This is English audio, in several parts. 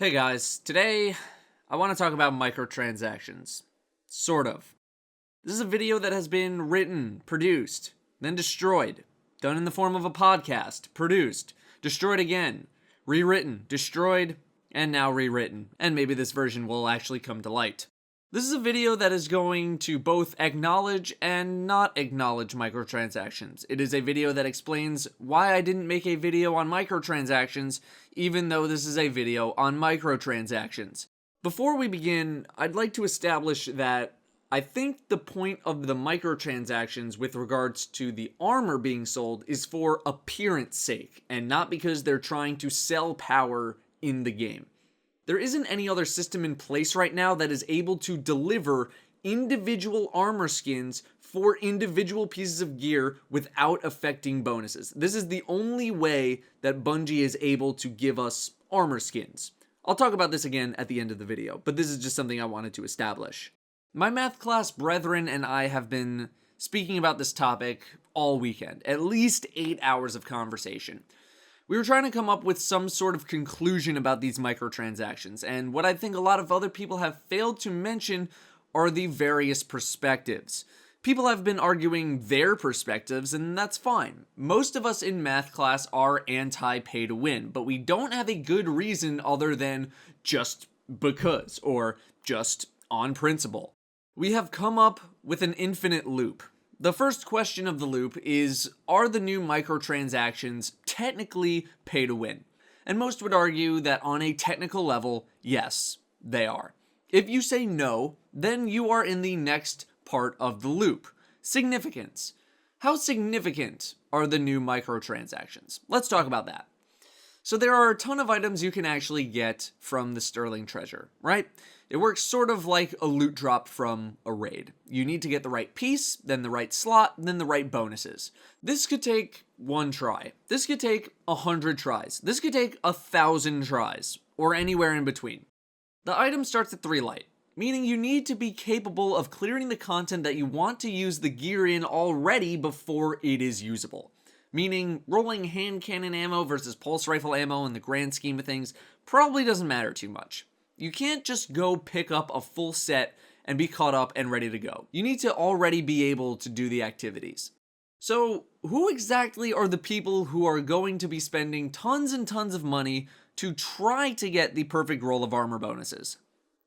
Hey guys, today I want to talk about microtransactions. Sort of. This is a video that has been written, produced, then destroyed. Done in the form of a podcast, produced, destroyed again, rewritten, destroyed, and now rewritten. And maybe this version will actually come to light. This is a video that is going to both acknowledge and not acknowledge microtransactions. It is a video that explains why I didn't make a video on microtransactions, even though this is a video on microtransactions. Before we begin, I'd like to establish that I think the point of the microtransactions with regards to the armor being sold is for appearance sake, and not because they're trying to sell power in the game. There isn't any other system in place right now that is able to deliver individual armor skins for individual pieces of gear without affecting bonuses. This is the only way that Bungie is able to give us armor skins. I'll talk about this again at the end of the video, but this is just something I wanted to establish. My math class brethren and I have been speaking about this topic all weekend, at least 8 hours of conversation. We were trying to come up with some sort of conclusion about these microtransactions, and what I think a lot of other people have failed to mention are the various perspectives. People have been arguing their perspectives, and that's fine. Most of us in math class are anti-pay to win, but we don't have a good reason other than just because, or just on principle. We have come up with an infinite loop. The first question of the loop is, are the new microtransactions technically pay to win? And most would argue that on a technical level, yes, they are. If you say no, then you are in the next part of the loop. Significance. How significant are the new microtransactions? Let's talk about that. So there are a ton of items you can actually get from the Sterling Treasure, right? It works sort of like a loot drop from a raid. You need to get the right piece, then the right slot, then the right bonuses. This could take 1 try. This could take 100 tries. This could take 1,000 tries, or anywhere in between. The item starts at 3 light, meaning you need to be capable of clearing the content that you want to use the gear in already before it is usable. Meaning, rolling hand cannon ammo versus pulse rifle ammo in the grand scheme of things probably doesn't matter too much. You can't just go pick up a full set and be caught up and ready to go. You need to already be able to do the activities. So, who exactly are the people who are going to be spending tons and tons of money to try to get the perfect roll of armor bonuses?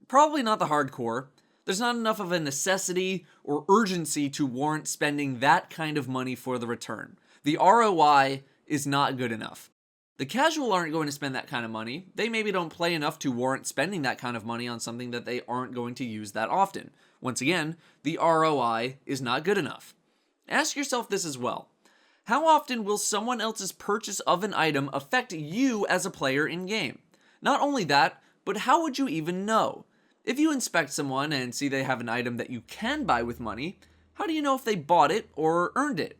Probably not the hardcore. There's not enough of a necessity or urgency to warrant spending that kind of money for the return. The ROI is not good enough. The casual aren't going to spend that kind of money. They maybe don't play enough to warrant spending that kind of money on something that they aren't going to use that often. Once again, the ROI is not good enough. Ask yourself this as well. How often will someone else's purchase of an item affect you as a player in-game? Not only that, but how would you even know? If you inspect someone and see they have an item that you can buy with money, how do you know if they bought it or earned it?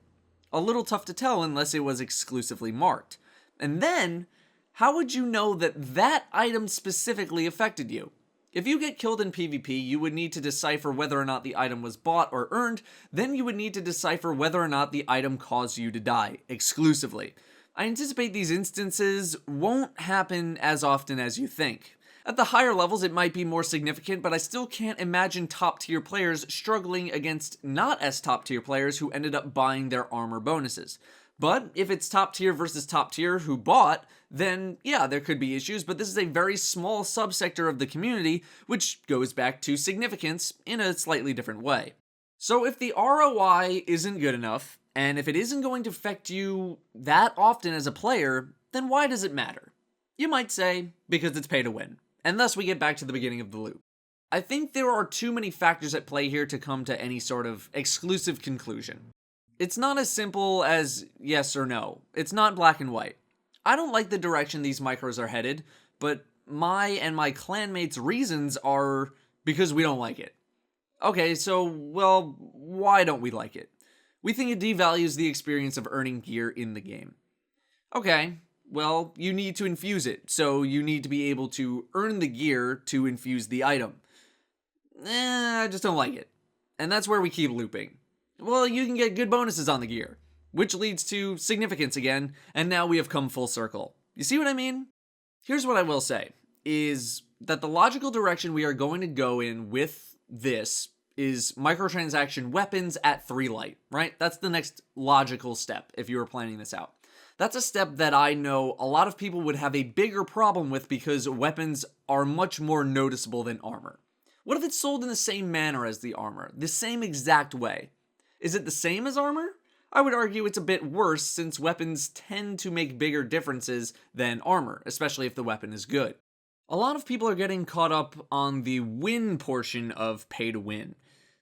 A little tough to tell unless it was exclusively marked. And then, how would you know that that item specifically affected you? If you get killed in PvP, you would need to decipher whether or not the item was bought or earned, then you would need to decipher whether or not the item caused you to die, exclusively. I anticipate these instances won't happen as often as you think. At the higher levels, it might be more significant, but I still can't imagine top-tier players struggling against not as top-tier players who ended up buying their armor bonuses. But if it's top tier versus top tier who bought, then yeah, there could be issues, but this is a very small subsector of the community, which goes back to significance in a slightly different way. So if the ROI isn't good enough, and if it isn't going to affect you that often as a player, then why does it matter? You might say, because it's pay to win. And thus we get back to the beginning of the loop. I think there are too many factors at play here to come to any sort of exclusive conclusion. It's not as simple as yes or no. It's not black and white. I don't like the direction these micros are headed, but my and my clanmates' reasons are because we don't like it. Okay, so, well, why don't we like it? We think it devalues the experience of earning gear in the game. Okay, well, you need to infuse it, so you need to be able to earn the gear to infuse the item. I just don't like it. And that's where we keep looping. Well, you can get good bonuses on the gear, which leads to significance again, and now we have come full circle. You see what I mean? Here's what I will say. is that the logical direction we are going to go in with this is microtransaction weapons at 3 light, right? That's the next logical step if you were planning this out. That's a step that I know a lot of people would have a bigger problem with because weapons are much more noticeable than armor. What if it's sold in the same manner as the armor, the same exact way? Is it the same as armor? I would argue it's a bit worse since weapons tend to make bigger differences than armor, especially if the weapon is good. A lot of people are getting caught up on the win portion of pay to win.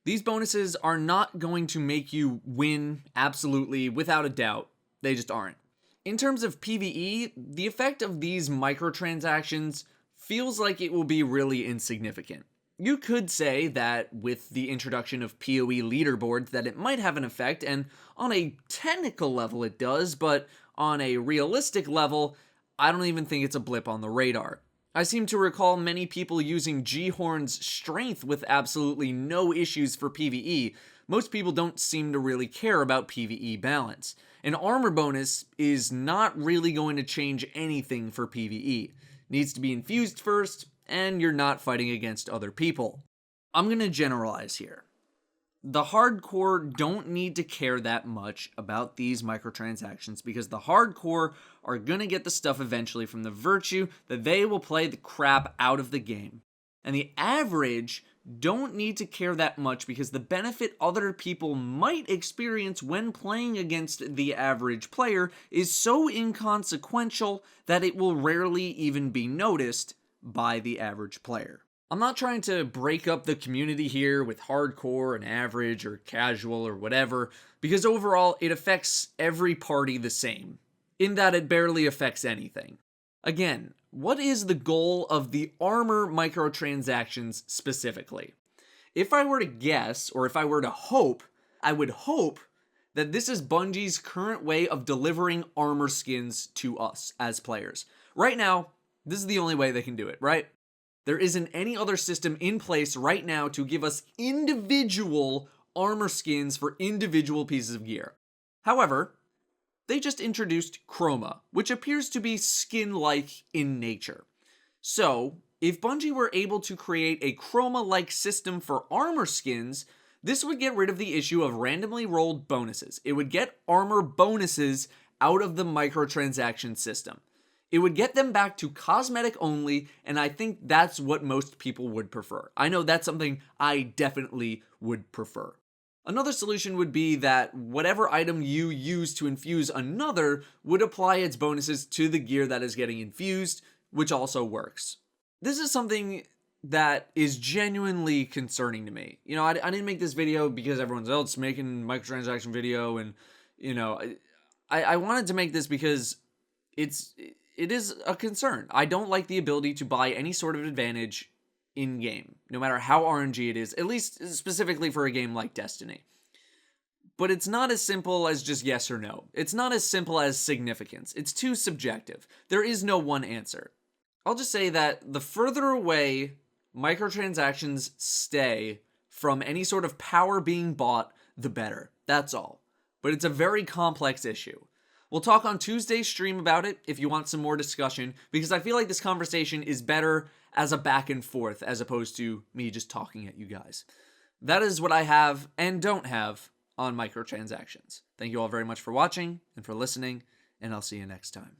These bonuses are not going to make you win absolutely without a doubt. They just aren't. In terms of PvE, the effect of these microtransactions feels like it will be really insignificant. You could say that with the introduction of PoE leaderboards that it might have an effect, and on a technical level it does, but on a realistic level, I don't even think it's a blip on the radar. I seem to recall many people using G-Horn's strength with absolutely no issues for PvE. Most people don't seem to really care about PvE balance. An armor bonus is not really going to change anything for PvE. Needs to be infused first, and you're not fighting against other people. I'm going to generalize here. The hardcore don't need to care that much about these microtransactions because the hardcore are going to get the stuff eventually from the virtue that they will play the crap out of the game. And the average don't need to care that much because the benefit other people might experience when playing against the average player is so inconsequential that it will rarely even be noticed by the average player. I'm not trying to break up the community here with hardcore and average or casual or whatever, because overall it affects every party the same, in that it barely affects anything. Again, what is the goal of the armor microtransactions specifically? If I were to guess, or if I were to hope, I would hope that this is Bungie's current way of delivering armor skins to us as players. Right now, this is the only way they can do it, right? There isn't any other system in place right now to give us individual armor skins for individual pieces of gear. However, they just introduced Chroma, which appears to be skin-like in nature. So, if Bungie were able to create a Chroma-like system for armor skins, this would get rid of the issue of randomly rolled bonuses. It would get armor bonuses out of the microtransaction system. It would get them back to cosmetic only, and I think that's what most people would prefer. I know that's something I definitely would prefer. Another solution would be that whatever item you use to infuse another would apply its bonuses to the gear that is getting infused, which also works. This is something that is genuinely concerning to me. You know, I didn't make this video because everyone else making microtransaction video, and you know, I wanted to make this because it is a concern. I don't like the ability to buy any sort of advantage in-game, no matter how RNG it is, at least specifically for a game like Destiny. But it's not as simple as just yes or no. It's not as simple as significance. It's too subjective. There is no one answer. I'll just say that the further away microtransactions stay from any sort of power being bought, the better. That's all. But it's a very complex issue. We'll talk on Tuesday's stream about it if you want some more discussion, because I feel like this conversation is better as a back and forth as opposed to me just talking at you guys. That is what I have and don't have on microtransactions. Thank you all very much for watching and for listening, and I'll see you next time.